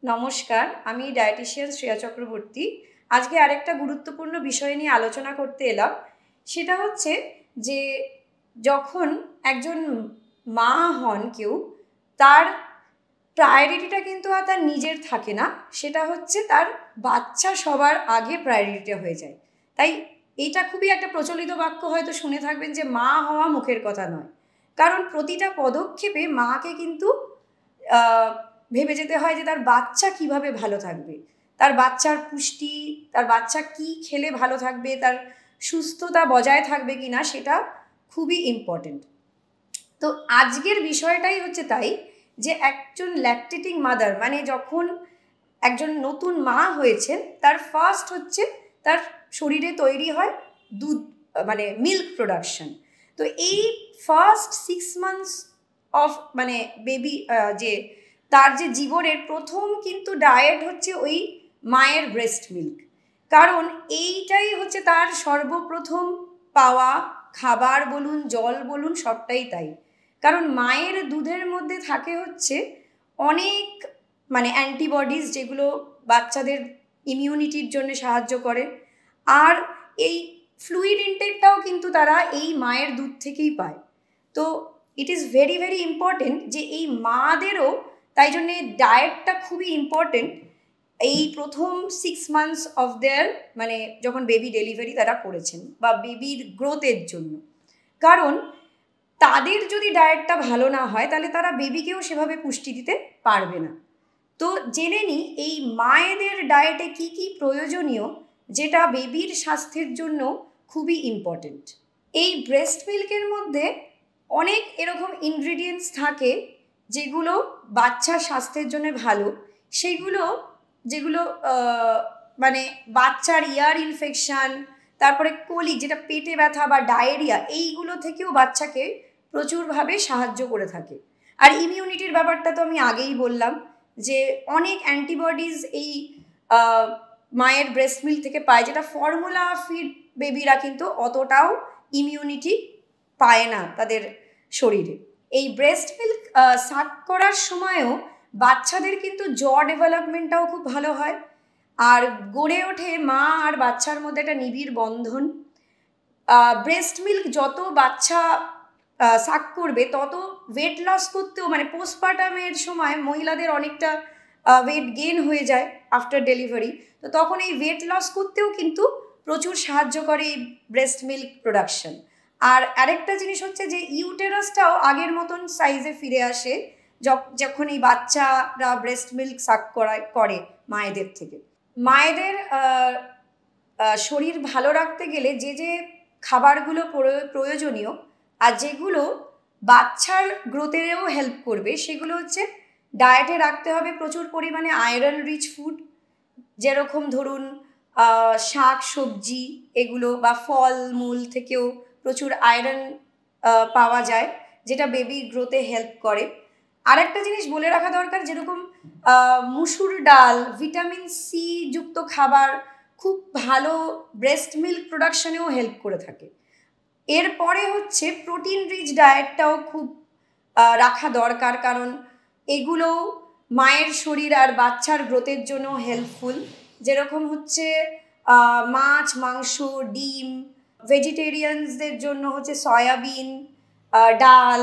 নমস্কার, আমি ডায়েটিশিয়ান শ্রেয়া চক্রবর্তী। আজকে আরেকটা গুরুত্বপূর্ণ বিষয় নিয়ে আলোচনা করতে এলাম। সেটা হচ্ছে যে যখন একজন মা হন কেউ, তার প্রায়োরিটিটা কিন্তু আর তার নিজের থাকে না, সেটা হচ্ছে তার বাচ্চা সবার আগে প্রায়োরিটিটা হয়ে যায়। তাই এইটা খুবই একটা প্রচলিত বাক্য হয়তো শুনে থাকবেন যে মা হওয়া মুখের কথা নয়। কারণ প্রতিটা পদক্ষেপে মাকে কিন্তু ভেবে যেতে হয় যে তার বাচ্চা কিভাবে ভালো থাকবে, তার বাচ্চার পুষ্টি, তার বাচ্চা কি খেলে ভালো থাকবে, তার সুস্থতা বজায় থাকবে কিনা, সেটা খুবই ইম্পর্টেন্ট। তো আজকের বিষয়টাই হচ্ছে তাই যে একজন ল্যাকটেটিং মাদার, মানে যখন একজন নতুন মা হয়েছেন, তার ফার্স্ট হচ্ছে তার শরীরে তৈরি হয় দুধ, মানে মিল্ক প্রোডাকশন। তো এই ফার্স্ট 6 মান্থস অফ মানে বেবি, যে তার যে জীবনের প্রথম কিন্তু ডায়েট হচ্ছে ওই মায়ের ব্রেস্ট মিল্ক। কারণ এইটাই হচ্ছে তার সর্বপ্রথম পাওয়া খাবার বলুন, জল বলুন, সবটাই তাই। কারণ মায়ের দুধের মধ্যে থাকে হচ্ছে অনেক মানে অ্যান্টিবডিজ, যেগুলো বাচ্চাদের ইমিউনিটির জন্য সাহায্য করে। আর এই ফ্লুইড ইনটেকটাও কিন্তু তারা এই মায়ের দুধ থেকেই পায়। তো it is very very important যে এই মাদেরও তাই জন্যে ডায়েটটা খুবই ইম্পর্টেন্ট এই প্রথম 6 মান্থস অফ দেয়ার, মানে যখন বেবি ডেলিভারি তারা করেছেন বা বেবির গ্রোথের জন্য। কারণ তাদের যদি ডায়েটটা ভালো না হয়, তাহলে তারা বেবিকেও সেভাবে পুষ্টি দিতে পারবে না। তো জেনে নিই এই মায়েদের ডায়েটে কি কি প্রয়োজনীয়, যেটা বেবির স্বাস্থ্যের জন্য খুবই ইম্পর্টেন্ট। এই ব্রেস্ট মিল্কের মধ্যে অনেক এরকম ইনগ্রিডিয়েন্টস থাকে যেগুলো বাচ্চার স্বাস্থ্যের জন্য ভালো। সেইগুলো যেগুলো মানে বাচ্চার ইয়ার ইনফেকশান, তারপরে কোলিক যেটা পেটে ব্যথা বা ডায়েরিয়া, এইগুলো থেকেও বাচ্চাকে প্রচুরভাবে সাহায্য করে থাকে। আর ইমিউনিটির ব্যাপারটা তো আমি আগেই বললাম যে অনেক অ্যান্টিবডিজ এই মায়ের ব্রেস্ট মিল্ক থেকে পায়, যেটা ফর্মুলা ফিড বেবিরা কিন্তু অতটাও ইমিউনিটি পায় না তাদের শরীরে। এই ব্রেস্ট মিল্ক সাক করার সময়ও বাচ্চাদের কিন্তু জ ডেভেলপমেন্টটাও খুব ভালো হয়, আর গড়ে ওঠে মা আর বাচ্চার মধ্যে একটা নিবিড় বন্ধন। ব্রেস্ট মিল্ক যত বাচ্চা সাক করবে, তত ওয়েট লস করতেও, মানে পোস্টপার্টামের সময় মহিলাদের অনেকটা ওয়েট গেইন হয়ে যায় আফটার ডেলিভারি। তো তখন এই ওয়েট লস করতেও কিন্তু প্রচুর সাহায্য করে এই ব্রেস্ট মিল্ক প্রোডাকশন। আর আরেকটা জিনিস হচ্ছে যে ইউটেরাসটাও আগের মতন সাইজে ফিরে আসে যখন এই বাচ্চারা ব্রেস্ট মিল্ক সাক করে মায়েদের থেকে। মায়েদের শরীর ভালো রাখতে গেলে যে যে খাবারগুলো প্রয়োজনীয় আর যেগুলো বাচ্চার গ্রোথেরও হেল্প করবে, সেগুলো হচ্ছে ডায়েটে রাখতে হবে প্রচুর পরিমাণে আয়রন রিচ ফুড, যেরকম ধরুন শাক সবজি এগুলো, বা ফল মূল থেকেও প্রচুর আয়রন পাওয়া যায়, যেটা বেবি গ্রোথে হেল্প করে। আরেকটা জিনিস বলে রাখা দরকার, যেরকম মুসুর ডাল, ভিটামিন সি যুক্ত খাবার খুব ভালো ব্রেস্ট মিল্ক প্রোডাকশনেও হেল্প করে থাকে। এরপরে হচ্ছে প্রোটিন রিচ ডায়েটটাও খুব রাখা দরকার, কারণ এগুলো মায়ের শরীর আর বাচ্চার গ্রোথের জন্য হেল্পফুল। যেরকম হচ্ছে মাছ, মাংস, ডিম, ভেজিটেরিয়ানসদের জন্য হচ্ছে সয়াবিন, ডাল,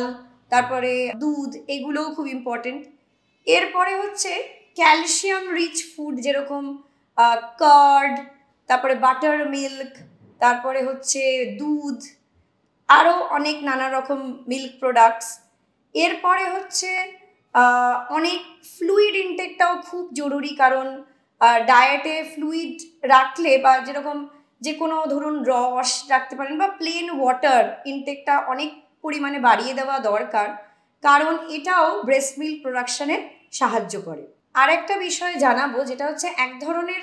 তারপরে দুধ, এগুলোও খুব ইম্পর্টেন্ট। এরপরে হচ্ছে ক্যালসিয়াম রিচ ফুড, যেরকম কার্ড, তারপরে বাটার মিল্ক, তারপরে হচ্ছে দুধ, আরও অনেক নানা রকম মিল্ক প্রোডাক্টস। এরপরে হচ্ছে অনেক ফ্লুইড ইনটেকটাও খুব জরুরি, কারণ ডায়েটে ফ্লুইড রাখলে, বা যেরকম যে কোনো ধরুন রস রাখতে পারেন বা প্লেন ওয়াটার ইনটেকটা অনেক পরিমাণে বাড়িয়ে দেওয়া দরকার, কারণ এটাও ব্রেস্ট মিল্ক প্রোডাকশানে সাহায্য করে। আর একটা বিষয় জানাবো, যেটা হচ্ছে এক ধরনের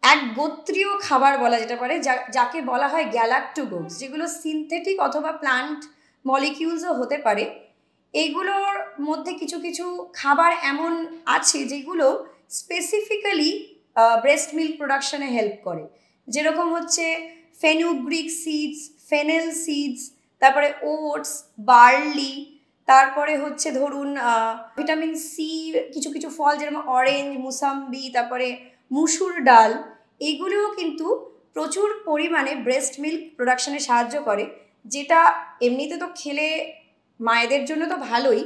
এক গোত্রীয় খাবার বলা যেতে পারে, যাকে বলা হয় গ্যালাক্টোগোস, যেগুলো সিনথেটিক অথবা প্লান্ট মলিকিউলসও হতে পারে। এইগুলোর মধ্যে কিছু কিছু খাবার এমন আছে যেগুলো স্পেসিফিক্যালি ব্রেস্ট মিল্ক প্রোডাকশানে হেল্প করে, যেরকম হচ্ছে ফেনুগ্রিক সিডস, ফেনেল সিডস, তারপরে ওটস, বার্লি, তারপরে হচ্ছে ধরুন ভিটামিন সি, কিছু কিছু ফল যেরকম অরেঞ্জ, মুসাম্বি, তারপরে মুসুর ডাল, এইগুলোও কিন্তু প্রচুর পরিমাণে ব্রেস্ট মিল্ক প্রোডাকশানে সাহায্য করে, যেটা এমনিতে তো খেলে মায়েদের জন্য তো ভালোই,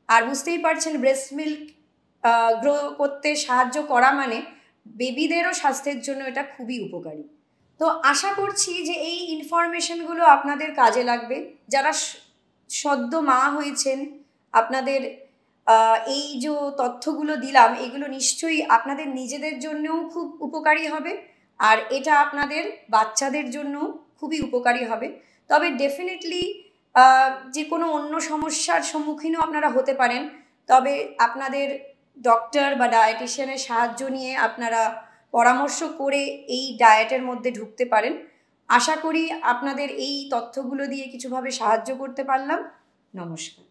আর বুঝতেই পারছেন ব্রেস্ট মিল্ক গ্রো করতে সাহায্য করা মানে বেবিদেরও স্বাস্থ্যের জন্য এটা খুবই উপকারী। তো আশা করছি যে এই ইনফরমেশনগুলো আপনাদের কাজে লাগবে। যারা সদ্য মা হয়েছেন, আপনাদের এই যে তথ্যগুলো দিলাম, এগুলো নিশ্চয়ই আপনাদের নিজেদের জন্যও খুব উপকারী হবে, আর এটা আপনাদের বাচ্চাদের জন্য খুবই উপকারী হবে। তবে ডেফিনেটলি যে কোনো অন্য সমস্যার সম্মুখীনও আপনারা হতে পারেন, তবে আপনাদের ডক্টর বা ডায়েটিশিয়ানের সাহায্য নিয়ে আপনারা পরামর্শ করে এই ডায়েটের মধ্যে ঢুকতে পারেন। আশা করি আপনাদের এই তথ্যগুলো দিয়ে কিছুভাবে সাহায্য করতে পারলাম। নমস্কার।